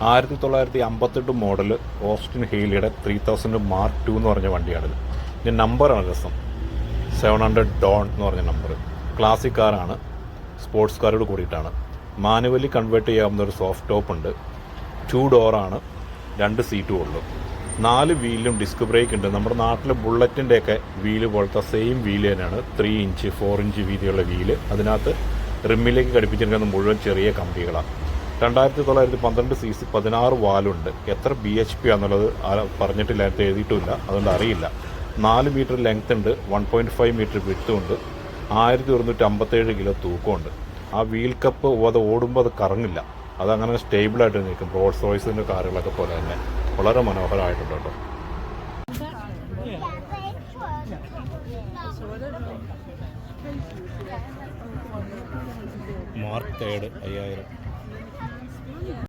1958 model Austin ഹെയിലിയുടെ 3000 mark 2 എന്ന് പറഞ്ഞ വണ്ടിയാണിത്. ഇതിൻ്റെ നമ്പറാണ് രസം, 700 ഡോൺ എന്ന് പറഞ്ഞ നമ്പർ. ക്ലാസിക് കാറാണ്, സ്പോർട്സ് കാരോട് കൂടിയിട്ടാണ്. മാനുവലി കൺവേർട്ട് ചെയ്യാവുന്ന ഒരു സോഫ്റ്റ് ടോപ്പ് ഉണ്ട്. 2 ഡോറാണ്, 2 സീറ്റും ഉള്ളു. 4 വീലിലും ഡിസ്ക് ബ്രേക്ക് ഉണ്ട്. നമ്മുടെ നാട്ടിലെ ബുള്ളറ്റിൻ്റെയൊക്കെ വീല് പോലത്തെ സെയിം വീല് തന്നെയാണ്. 3 ഇഞ്ച് 4 ഇഞ്ച് വീതിയുള്ള വീല്. അതിനകത്ത് റിമ്മിലേക്ക് ഘടിപ്പിച്ചിരിക്കുന്നത് മുഴുവൻ ചെറിയ കമ്പികളാണ്. 2912 cc 16 വാലുണ്ട്. എത്ര bhp ആണെന്നുള്ളത് പറഞ്ഞിട്ടില്ല, നേരത്തെ എഴുതിയിട്ടുമില്ല, അതുകൊണ്ട് അറിയില്ല. 4 മീറ്റർ ലെങ്ത് ഉണ്ട്, 1.5 മീറ്റർ വിഡ്ത്തും ഉണ്ട്, 1157 കിലോ തൂക്കമുണ്ട്. ആ വീൽ കപ്പ് അത് ഓടുമ്പോൾ അത് കറങ്ങില്ല, അതങ്ങനെ സ്റ്റേബിളായിട്ട് നിൽക്കും. റോൾസ് റോയ്സിൻ്റെ കാറുകളൊക്കെ പോലെ തന്നെ വളരെ മനോഹരമായിട്ടുണ്ട് കേട്ടോ. മാർക്ക് 3 5000.